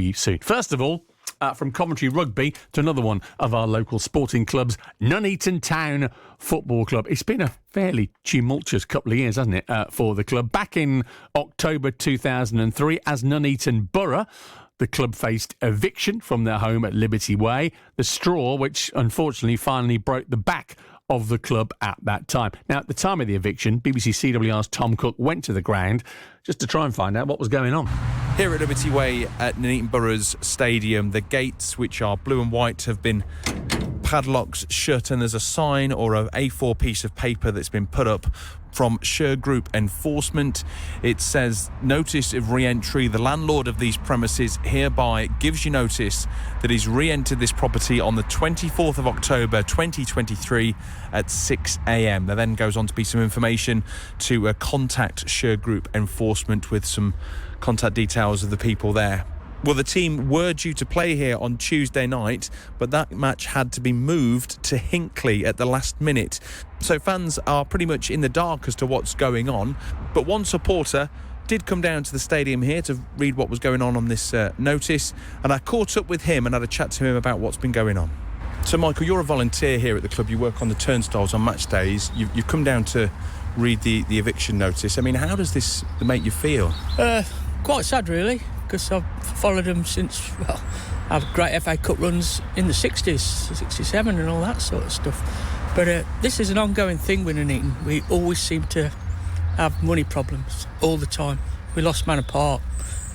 you soon. First of all, from Coventry Rugby to another one of our local sporting clubs, Nuneaton Town Football Club. It's been a fairly tumultuous couple of years, hasn't it, for the club. Back in October 2003, as Nuneaton Borough, the club faced eviction from their home at Liberty Way, the straw which unfortunately finally broke the back of the club at that time. Now, at the time of the eviction, BBC CWR's Tom Cook went to the ground just to try and find out what was going on. Here at Liberty Way at Nuneaton Borough's stadium, the gates, which are blue and white, have been padlocked shut, and there's a sign or a A4 piece of paper that's been put up from Chair Group Enforcement. It says, notice of re-entry. The landlord of these premises hereby gives you notice that he's re-entered this property on the 24th of October 2023 at 6 a.m. There then goes on to be some information to contact Chair Group Enforcement with some contact details of the people there. Well, the team were due to play here on Tuesday night, but that match had to be moved to Hinckley at the last minute. So fans are pretty much in the dark as to what's going on. But one supporter did come down to the stadium here to read what was going on this notice, and I caught up with him and had a chat to him about what's been going on. So, Michael, you're a volunteer here at the club. You work on the turnstiles on match days. You've come down to read the eviction notice. I mean, how does this make you feel? Quite sad, really, because I've followed them since, well, I have great FA Cup runs in the 60s, 67 and all that sort of stuff. But this is an ongoing thing with Nuneaton. We always seem to have money problems all the time. We lost Man Apart.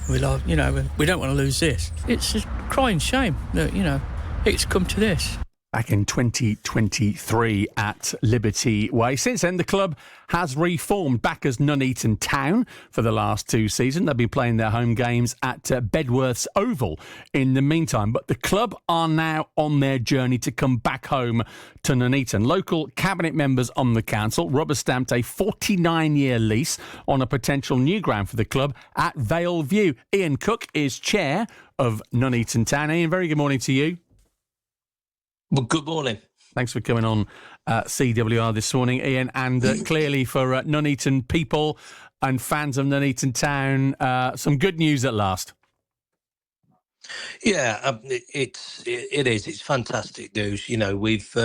We don't want to lose this. It's a crying shame that, it's come to this. Back in 2023 at Liberty Way. Since then, the club has reformed back as Nuneaton Town for the last two seasons. They've been playing their home games at Bedworth's Oval in the meantime. But the club are now on their journey to come back home to Nuneaton. Local cabinet members on the council rubber-stamped a 49-year lease on a potential new ground for the club at Vale View. Ian Cook is chair of Nuneaton Town. Ian, very good morning to you. Well, good morning. Thanks for coming on CWR this morning, Ian. And clearly for Nuneaton people and fans of Nuneaton Town, some good news at last. Yeah, it is. It's fantastic news. We've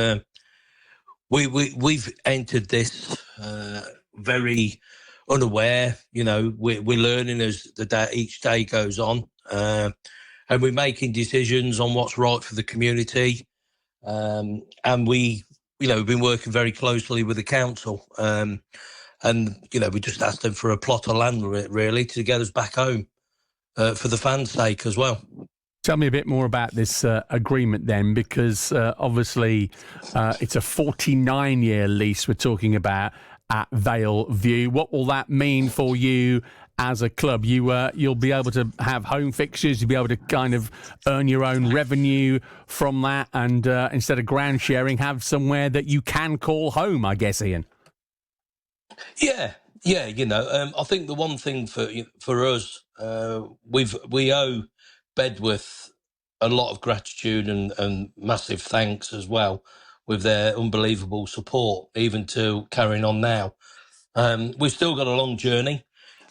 entered this very unaware. We're learning as each day goes on, and we're making decisions on what's right for the community. And we've been working very closely with the council, and we just asked them for a plot of land really to get us back home for the fans' sake as well. Tell me a bit more about this agreement then, because obviously it's a 49-year lease we're talking about at Vale View. What will that mean for you as a club? You'll be able to have home fixtures, you'll be able to kind of earn your own revenue from that, and instead of ground sharing, have somewhere that you can call home, I guess, Ian. Yeah. I think the one thing for us, we owe Bedworth a lot of gratitude and massive thanks as well, with their unbelievable support, even to carrying on now. We've still got a long journey.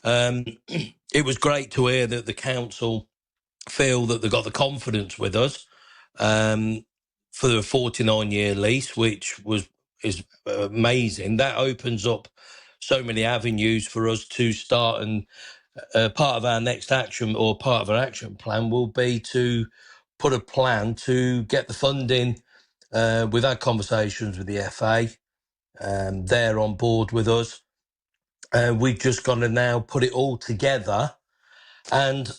It was great to hear that the council feel that they got the confidence with us for the 49-year lease, which is amazing. That opens up so many avenues for us to start, and part of our next action, or part of our action plan, will be to put a plan to get the funding. We've had conversations with the FA. They're on board with us. We've just got to now put it all together. And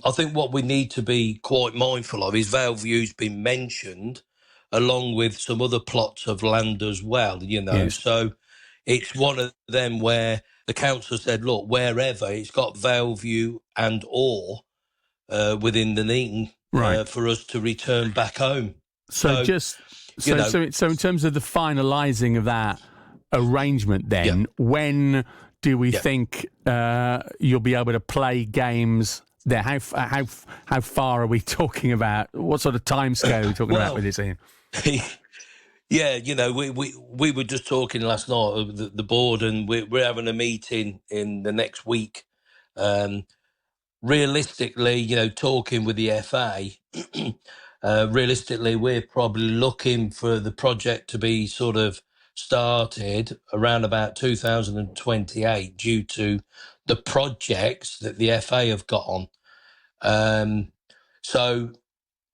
I think what we need to be quite mindful of is Vale View's been mentioned along with some other plots of land as well, Yes. So it's one of them where the council said, look, wherever it's got Vale View and or within the Nuneaton, right, for us to return back home. So in terms of the finalising of that arrangement then, when do we think you'll be able to play games there? How far are we talking about? What sort of timescale are we talking about with this, Ian? Yeah, we were just talking last night, the board, and we're having a meeting in the next week. realistically, talking with the FA, realistically, we're probably looking for the project to be sort of started around about 2028 due to the projects that the FA have got on. So,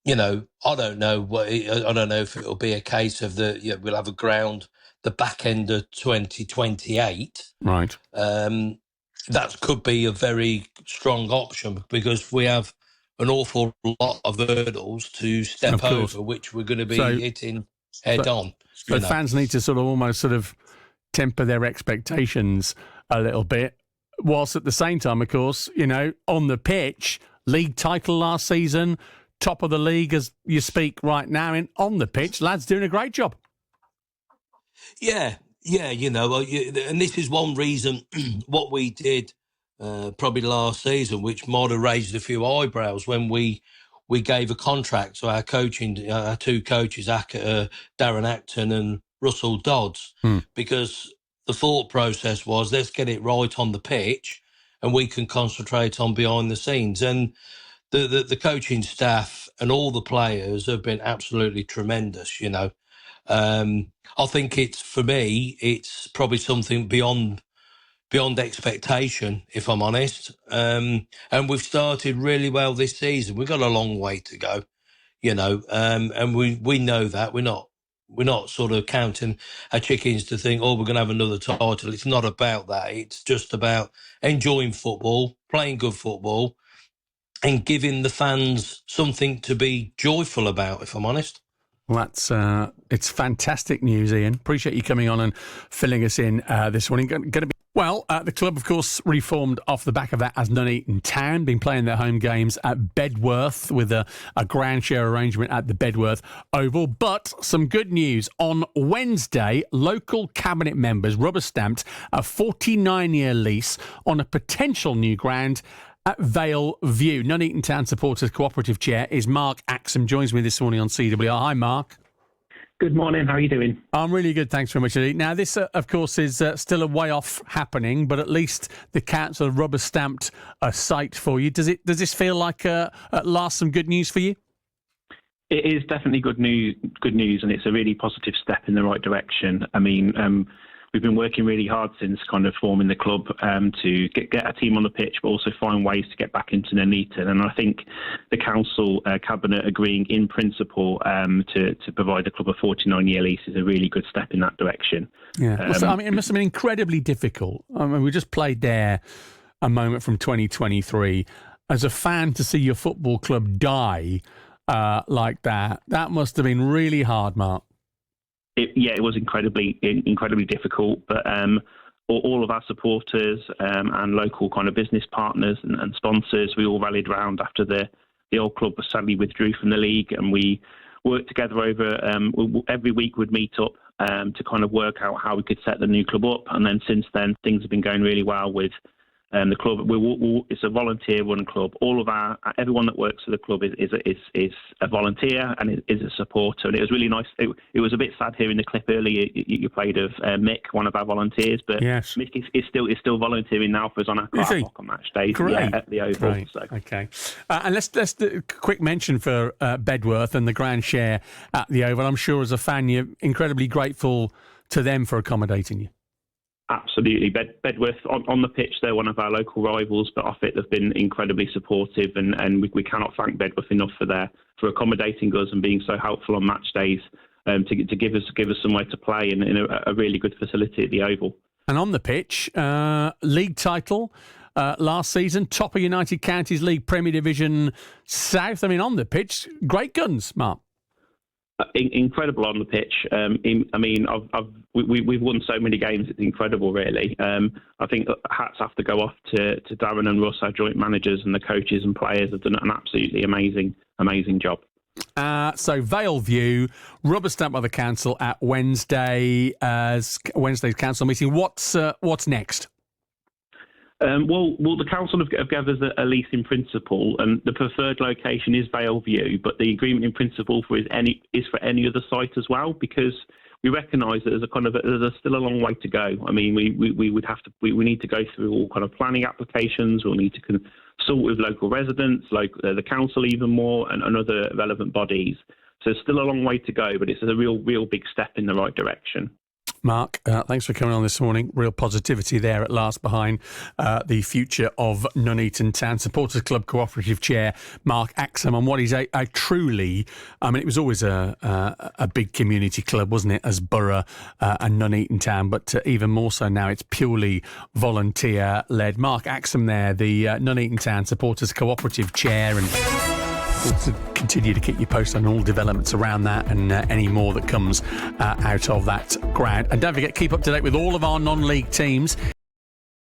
I don't know I don't know if it'll be a case of we'll have a ground the back end of 2028. Right. That could be a very strong option because we have an awful lot of hurdles to step over, which we're going to be hitting head on. So fans need to almost temper their expectations a little bit, whilst at the same time, of course, on the pitch, league title last season, top of the league as you speak right now, and on the pitch, lads doing a great job. Yeah, and this is one reason what we did probably last season, which might have raised a few eyebrows when we gave a contract to our two coaches, Darren Acton and Russell Dodds, because the thought process was, let's get it right on the pitch and we can concentrate on behind the scenes. And the coaching staff and all the players have been absolutely tremendous, I think for me, it's probably something beyond expectation, if I'm honest. And we've started really well this season. We've got a long way to go, and we know that. We're not sort of counting our chickens to think, we're going to have another title. It's not about that. It's just about enjoying football, playing good football, and giving the fans something to be joyful about, if I'm honest. Well, it's fantastic news, Ian. Appreciate you coming on and filling us in this morning. Going to be the club, of course, reformed off the back of that as Nuneaton Town, been playing their home games at Bedworth with a ground share arrangement at the Bedworth Oval. But some good news. On Wednesday, local cabinet members rubber-stamped a 49-year lease on a potential new ground at Vale View. Nuneaton Town Supporters Co-Operative Chair is Mark Axon. Joins me this morning on CWR. Hi, Mark. Good morning. How are you doing? I'm really good. Thanks very much, indeed. Now, this, of course, is still a way off happening, but at least the council rubber-stamped a site for you. Does this feel like, at last, some good news for you? It is definitely good news, and it's a really positive step in the right direction. I mean, we've been working really hard since kind of forming the club to get a team on the pitch, but also find ways to get back into Nuneaton. And I think the council cabinet agreeing in principle to provide the club a 49-year lease is a really good step in that direction. Yeah, it must have been incredibly difficult. I mean, we just played there a moment from 2023. As a fan, to see your football club die like that must have been really hard, Mark. It was incredibly difficult, but all of our supporters and local kind of business partners and sponsors, we all rallied around after the old club was sadly withdrew from the league, and we worked together over every week we'd meet up to kind of work out how we could set the new club up. And then since then, things have been going really well with the club. It's a volunteer-run club. Everyone that works for the club is a volunteer and is a supporter. And it was really nice. It was a bit sad hearing the clip earlier you played of Mick, one of our volunteers. But yes. Mick is still volunteering now for us on our car block on match days. Great. At the Oval. Great. So. Okay. And let's do a quick mention for Bedworth and the ground share at the Oval. I'm sure as a fan you're incredibly grateful to them for accommodating you. Absolutely. Bedworth, on the pitch, they're one of our local rivals, but off it, they've been incredibly supportive, and we cannot thank Bedworth enough for accommodating us and being so helpful on match days to give us somewhere to play in a really good facility at the Oval. And on the pitch, league title last season, top of United Counties League Premier Division South. I mean, on the pitch, great guns, Mark. Incredible on the pitch. We've won so many games. It's incredible, really. I think hats have to go off to Darren and Russ, our joint managers, and the coaches and players have done an absolutely amazing job. So Vale View, rubber stamp by the council at Wednesday's council meeting. What's next? Well, the council have given us a lease in principle, and the preferred location is Vale View, but the agreement in principle is for any other site as well, because we recognise that there's still a long way to go. I mean, we need to go through all kind of planning applications. We'll need to consult with local residents, the council even more, and other relevant bodies. So there's still a long way to go, but it's a real big step in the right direction. Mark, thanks for coming on this morning. Real positivity there at last behind the future of Nuneaton Town. Supporters Club Co-Operative Chair Mark Axon on what is a truly, I mean, it was always a big community club, wasn't it, as Borough and Nuneaton Town, but even more so now it's purely volunteer-led. Mark Axon there, the Nuneaton Town Supporters Cooperative Chair, and we'll continue to keep you posted on all developments around that and any more that comes out of that ground. And don't forget, keep up to date with all of our non-league teams.